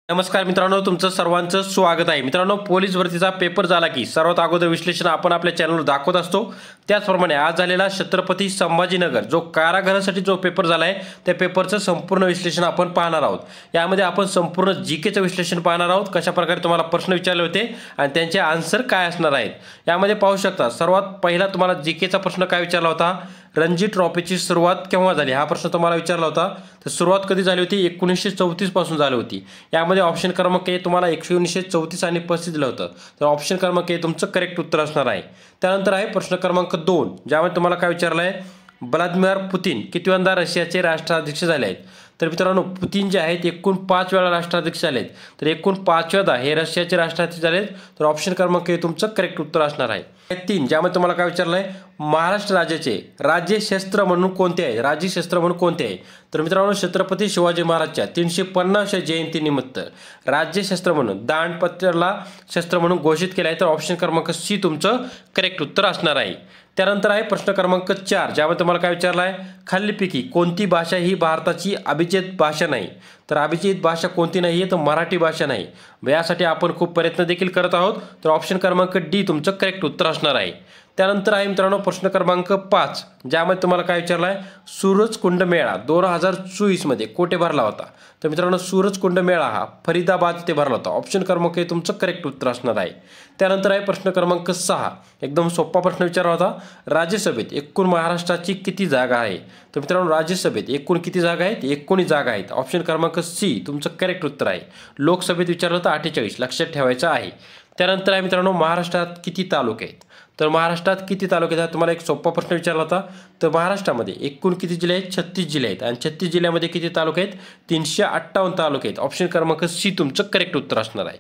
नमस्कार मित्रांनो, तुमचं सर्वांचं स्वागत आहे। मित्रांनो, पोलीस भरतीचा पेपर झाला की सर्वात अगोदर विश्लेषण आपण आपल्या चॅनलवर दाखवत असतो। त्याचप्रमाणे आज झालेला छत्रपती संभाजीनगर जो कारागृहासाठी जो पेपर झाला आहे त्या पेपरचं संपूर्ण विश्लेषण आपण पाहणार आहोत। यामध्ये आपण संपूर्ण जीकेचं विश्लेषण पाहणार आहोत, कशा प्रकारे तुम्हाला प्रश्न विचारले होते आणि त्यांचे आन्सर काय असणार आहेत। यामध्ये पाहू शकता सर्वात पहिला तुम्हाला जीकेचा प्रश्न काय विचारला होता, रणजी ट्रॉफीची सुरुवात केव्हा झाली हा प्रश्न तुम्हाला विचारला होता। तर सुरुवात कधी झाली होती, 1934 पासून झाली होती। यामध्ये ऑप्शन क्रमांक ए तुम्हाला 1934 आणि 35 दिलं होतं, तर ऑप्शन क्रमांक ए तुमचं करेक्ट उत्तर असणार आहे। त्यानंतर आहे प्रश्न क्रमांक 2, ज्यामध्ये तुम्हाला काय विचारलं आहे, व्लादिमीर पुतिन कितव्यांदा रशियाचे राष्ट्राध्यक्ष झाले आहेत। तर मित्रांनो, पुतिन जे आहेत एकूण 5 वेळा राष्ट्राध्यक्ष झालेत, तर एकूण 5व्यांदा हे रशियाचे राष्ट्राध्यक्ष झालेत, तर ऑप्शन क्रमांक ए तुमचं करेक्ट उत्तर असणार आहे। 3, ज्यामध्ये तुम्हाला काय विचारलं आहे, महाराष्ट्र राज्याचे राज्यशस्त्र म्हणून कोणते आहे, राज्यशस्त्र म्हणून कोणते आहे। तर मित्रांनो, छत्रपती शिवाजी महाराजच्या 350व्या जयंतीनिमित्त राज्यशस्त्र म्हणून दांडपत्राला शस्त्र म्हणून घोषित केलं आहे, तर ऑप्शन क्रमांक सी तुमचं करेक्ट उत्तर असणार आहे। त्यानंतर आहे प्रश्न क्रमांक 4, ज्यामध्ये तुम्हाला काय विचारलं आहे, खालीलपैकी कोणती भाषा ही भारताची अभिजात भाषा नाही। तर अभिजात भाषा कोणती नाही आहे, तर मराठी भाषा नाही। यासाठी आपण खूप प्रयत्न देखील करत आहोत, तर ऑप्शन क्रमांक डी तुमचं करेक्ट उत्तर असणार आहे। त्यानंतर आहे मित्रांनो प्रश्न क्रमांक 5, ज्यामध्ये तुम्हाला काय विचारलं आहे, सूरजकुंड मेळा 2024 मध्ये कोठे भरला होता। तर मित्रांनो, सूरजकुंड मेळा हा फरीदाबाद येथे भरला होता। ऑप्शन क्रमांक ए तुमचं करेक्ट उत्तर असणार आहे। त्यानंतर आहे प्रश्न क्रमांक 6, एकदम सोपा प्रश्न विचारला होता, राज्यसभेत एकूण महाराष्ट्राची किती जागा आहे। तर मित्रांनो, राज्यसभेत एकूण किती जागा आहेत, 19 जागा आहेत। ऑप्शन क्रमांक सी तुमचं करेक्ट उत्तर आहे। लोकसभेत विचारलं तर 48, लक्षात ठेवायचं आहे। त्यानंतर आहे मित्रांनो, महाराष्ट्रात किती तालुके आहेत। तर महाराष्ट्रात किती तालुके आहेत, तुम्हाला एक सोपा प्रश्न विचारला होता। तर महाराष्ट्रामध्ये एकूण किती जिल्हे आहेत, 36 जिल्हे आहेत, आणि 36 जिल्ह्यामध्ये किती तालुके आहेत, 358 तालुके आहेत। ऑप्शन क्रमांक सी तुमचं करेक्ट उत्तर असणार आहे।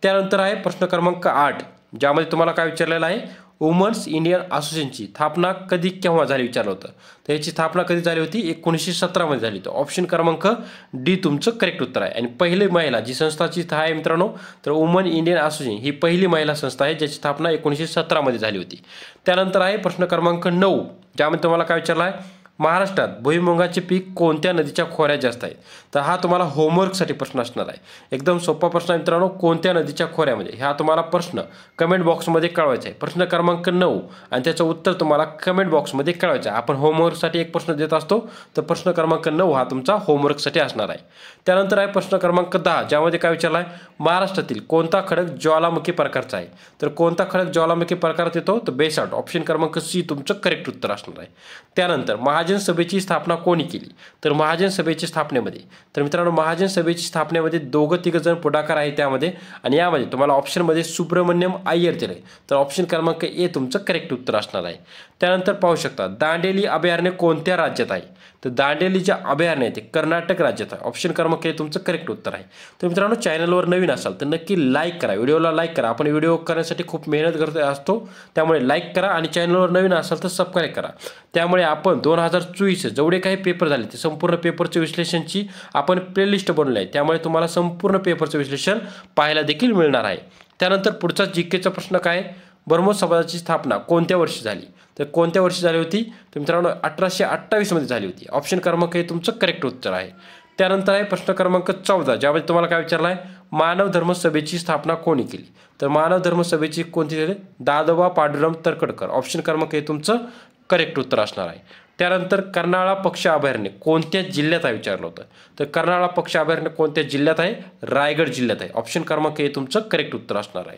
त्यानंतर आहे प्रश्न क्रमांक 8, ज्यामध्ये तुम्हाला काय विचारलेलं आहे, वुमन्स इंडियन असोसिएशनची स्थापना कधी केव्हा झाली विचारलं होतं। तर याची स्थापना कधी झाली होती, 1917 मध्ये झाली। तर ऑप्शन क्रमांक डी तुमचं करेक्ट उत्तर आहे। आणि पहिली महिला जी संस्थाची आहे मित्रांनो, तर वुमन इंडियन असोसिएशन ही पहिली महिला संस्था आहे, ज्याची स्थापना 1917 मध्ये झाली होती। त्यानंतर आहे प्रश्न क्रमांक 9, ज्यामध्ये तुम्हाला काय विचारलं आहे, महाराष्ट्रात भुईमुगाचे पीक कोणत्या नदीच्या खोऱ्यात जास्त आहे। तर हा तुम्हाला होमवर्कसाठी प्रश्न असणार आहे। एकदम सोपा प्रश्न आहे मित्रांनो, कोणत्या नदीच्या खोऱ्यामध्ये, हा तुम्हाला प्रश्न कमेंट बॉक्समध्ये कळवायचा आहे। प्रश्न क्रमांक 9 आणि त्याचं उत्तर तुम्हाला कमेंट बॉक्समध्ये कळवायचं आहे। आपण होमवर्कसाठी एक प्रश्न देत असतो, तर प्रश्न क्रमांक 9 हा तुमचा होमवर्कसाठी असणार आहे। त्यानंतर आहे प्रश्न क्रमांक 10, ज्यामध्ये काय विचारलं आहे, महाराष्ट्रातील कोणता खडक ज्वालामुखी प्रकारचा आहे। तर कोणता खडक ज्वालामुखी प्रकारात येतो, तर बेसाल्ट। ऑप्शन क्रमांक सी तुमचं करेक्ट उत्तर असणार आहे। त्यानंतर महाजन सभेची स्थापना कोणी केली। तर महाजन सभेच्या स्थापनेमध्ये, तर मित्रांनो, महाजन सभेची स्थापनेमध्ये 2-3 जण पुढाकार आहेत त्यामध्ये, आणि यामध्ये तुम्हाला ऑप्शनमध्ये सुब्रमण्यम अय्यर दिले, तर ऑप्शन क्रमांक ए तुमचं करेक्ट उत्तर असणार आहे। त्यानंतर पाहू शकता, दांडेली अभयारण्य कोणत्या राज्यात आहे। तर दांडेली जे अभयारण्य आहे ते कर्नाटक राज्यात आहे। ऑप्शन क्रमांक ए तुमचं करेक्ट उत्तर आहे। तर मित्रांनो, चॅनलवर नवीन असाल तर नक्की लाईक करा, व्हिडिओला लाईक करा। आपण व्हिडिओ करण्यासाठी खूप मेहनत करत असतो, त्यामुळे लाईक करा, आणि चॅनलवर नवीन असाल तर सबस्क्राईब करा। त्यामुळे आपण 2024 जेवढे काही पेपर झाले ते संपूर्ण पेपरचे विश्लेषणची आपण प्लेलिस्ट बनवली आहे, त्यामुळे तुम्हाला संपूर्ण पेपरचं विश्लेषण पाहायला देखील मिळणार आहे। त्यानंतर पुढचा जीकेचा प्रश्न काय, ब्रह्मोस समाजाची स्थापना कोणत्या वर्षी झाली। तर कोणत्या वर्षी झाली होती, तर मित्रांनो 1828 मध्ये झाली होती। ऑप्शन क्रमांक हे तुमचं करेक्ट उत्तर आहे। त्यानंतर आहे प्रश्न क्रमांक 14, ज्यामध्ये तुम्हाला काय विचारलं आहे, मानव धर्म सभेची स्थापना कोणी केली। तर मानव धर्म सभेची कोणती झाली, दादोबा पांडुरंग तरखडकर। ऑप्शन क्रमांक हे तुमचं करेक्ट उत्तर असणार आहे। त्यानंतर कर्नाळा पक्षी अभयारण्य कोणत्या जिल्ह्यात आहे विचारलं होतं। तर कर्नाळा पक्षी अभयारण्य कोणत्या जिल्ह्यात आहे, रायगड जिल्ह्यात आहे। ऑप्शन क्रमांक हे तुमचं करेक्ट उत्तर असणार आहे।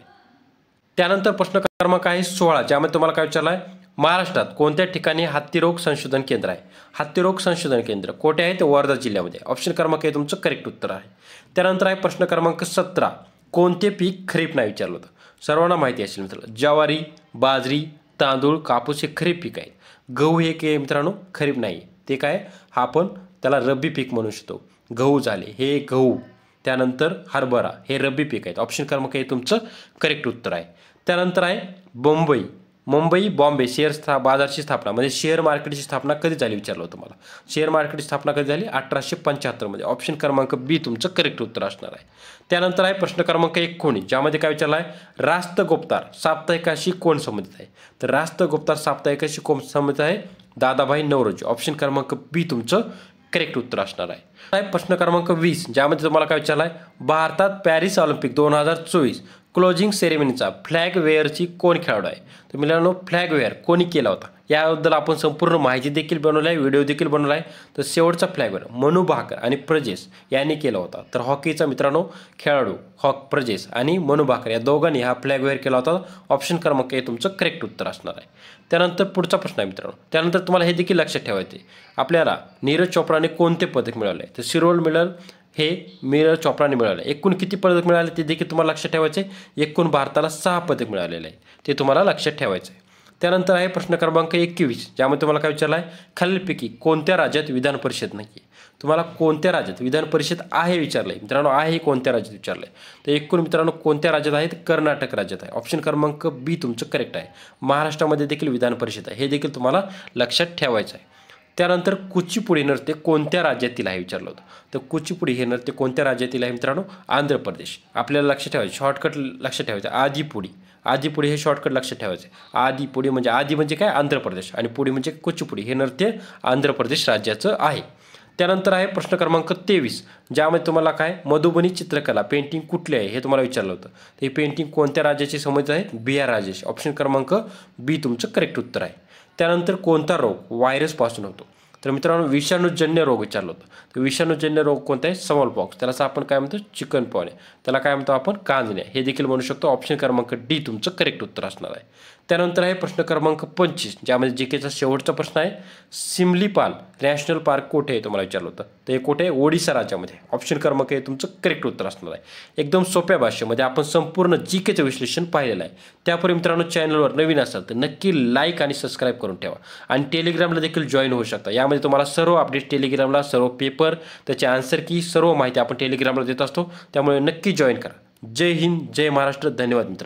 त्यानंतर प्रश्न क्रमांक आहे 16, ज्यामध्ये तुम्हाला काय विचारलं आहे, महाराष्ट्रात कोणत्या ठिकाणी हत्तीरोग संशोधन केंद्र आहे। हत्तीरोग संशोधन केंद्र कोठे आहे, ते वर्धा जिल्ह्यामध्ये। ऑप्शन क्रमांक हे तुमचं करेक्ट उत्तर आहे। त्यानंतर आहे प्रश्न क्रमांक 17, कोणते पीक खरीप नाही विचारलं होतं। सर्वांना माहिती असेल मित्रांनो, ज्वारी, बाजरी, तांदूळ, कापूस हे खरीप पीक आहे। गहू हे काय मित्रांनो खरीप नाही, ते काय, हा आपण त्याला रब्बी पीक म्हणू शकतो। गहू झाले हे गहू, त्यानंतर हरभरा हे रब्बी पीक आहेत। ऑप्शन क्रमांक हे तुमचं करेक्ट उत्तर आहे। त्यानंतर आहे मुंबई बॉम्बे शेअर बाजारची स्थापना, म्हणजे शेअर मार्केटची स्थापना कधी झाली विचारलं होतं मला। शेअर मार्केटची स्थापना कधी झाली, 1875 मध्ये। ऑप्शन क्रमांक बी तुमचं करेक्ट उत्तर असणार आहे। त्यानंतर आहे प्रश्न क्रमांक 19, ज्यामध्ये काय विचारलं आहे, राष्ट्रगुप्तार साप्ताहिकाशी कोण संबंधित आहे। तर राष्ट्रगुप्तार साप्ताहिकाशी कोण संबंधित आहे, दादाभाई नौरोजी। ऑप्शन क्रमांक बी तुमचं करेक्ट उत्तर असणार आहे. प्रश्न क्रमांक 20 ज्यामध्ये तुम्हाला काय विचारलं आहे, भारतात पॅरिस ऑलिम्पिक 2024 क्लोजिंग सेरेमनीचा फ्लॅग वेअरची कोण खेळाडू आहे. तर मित्रांनो फ्लॅग वेअर कोणी केला होता याबद्दल आपण संपूर्ण माहिती देखील बनवली आहे, व्हिडिओ देखील बनवला आहे. तर शेवटचा फ्लॅग वेअर मनू भाकर आणि प्रजेश यांनी केला होता. तर हॉकीचा मित्रांनो खेळाडू प्रजेश आणि मनू भाकर या दोघांनी हा फ्लॅग वेअर केला होता. ऑप्शन क्रमांक हे तुमचं करेक्ट उत्तर असणार आहे. त्यानंतर पुढचा प्रश्न आहे मित्रांनो, त्यानंतर तुम्हाला हे देखील लक्षात ठेवायचे आपल्याला नीरज चोप्राने कोणते पदक मिळवले. तर सिल्वर मेडल हे नीरज चोप्राने मिळाले. एकूण किती पदक मिळाले ते देखील तुम्हाला लक्षात ठेवायचे. एकूण भारताला 6 पदक मिळालेले आहे, ते तुम्हाला लक्षात ठेवायचं आहे. त्यानंतर आहे प्रश्न क्रमांक 21 ज्यामध्ये तुम्हाला काय विचारलं आहे, खालीलपैकी कोणत्या राज्यात विधान परिषद नाही आहे. तुम्हाला कोणत्या राज्यात विधान परिषद आहे विचारलं आहे मित्रांनो, आहे कोणत्या राज्यात विचारलं आहे. तर एकूण मित्रांनो कोणत्या राज्यात आहे, कर्नाटक राज्यात आहे. ऑप्शन क्रमांक बी तुमचं करेक्ट आहे. महाराष्ट्रामध्ये देखील विधान परिषद आहे, हे देखील तुम्हाला लक्षात ठेवायचं आहे. त्यानंतर कुचिपुडी नृत्य कोणत्या राज्यातील आहे विचारलं होतं. तर कुचिपुडी हे नृत्य कोणत्या राज्यातील आहे मित्रांनो, आंध्र प्रदेश. आपल्याला लक्षात ठेवायचं, शॉर्टकट लक्षात ठेवायचं आदिपुडी. आदिपुडी हे शॉर्टकट लक्षात ठेवायचे. आदिपुडी म्हणजे आदी म्हणजे काय, आंध्र प्रदेश, आणि पुडी म्हणजे कुचिपुडी. हे नृत्य आंध्र प्रदेश राज्याचं आहे. त्यानंतर आहे प्रश्न क्रमांक 23 ज्यामध्ये तुम्हाला काय मधुबनी चित्रकला पेंटिंग कुठली आहे हे तुम्हाला विचारलं होतं. तर ही पेंटिंग कोणत्या राज्याची संबंधित आहे, बिहार राज्याची. ऑप्शन क्रमांक बी तुमचं करेक्ट उत्तर आहे. त्यानंतर कोणता रोग व्हायरसपासून होतो. तर मित्रांनो विषाणूजन्य रोग विचारलं होतं. तर विषाणूजन्य रोग कोणता आहे, स्मॉल पॉक्स. त्यालाच आपण काय म्हणतो, चिकन पॉक्स. त्याला काय म्हणतो आपण, कांजण्या. हे देखील म्हणू शकतो. ऑप्शन क्रमांक डी तुमचं करेक्ट उत्तर असणार आहे. त्यानंतर आहे प्रश्न क्रमांक 25 ज्यामध्ये जीकेचा शेवटचा प्रश्न आहे, सिमलीपाल नॅशनल पार्क कुठे आहे तुम्हाला विचारलं होतं. तर हे कुठे आहे, ओडिशा राज्यामध्ये. ऑप्शन क्रमांक हे तुमचं करेक्ट उत्तर असणार आहे. एकदम सोप्या भाषेमध्ये आपण संपूर्ण जीकेचं विश्लेषण पाहिलेलं आहे. त्यापूर्वी मित्रांनो चॅनलवर नवीन असाल तर नक्की लाईक आणि सबस्क्राईब करून ठेवा आणि टेलिग्रामला देखील जॉईन होऊ शकता. यामध्ये तुम्हाला सर्व अपडेट टेलिग्रामला, सर्व पेपर, त्याचे आन्सर की सर्व माहिती आपण टेलिग्रामला देत असतो. त्यामुळे नक्की जॉईन करा. जय हिंद, जय महाराष्ट्र. धन्यवाद मित्रांनो.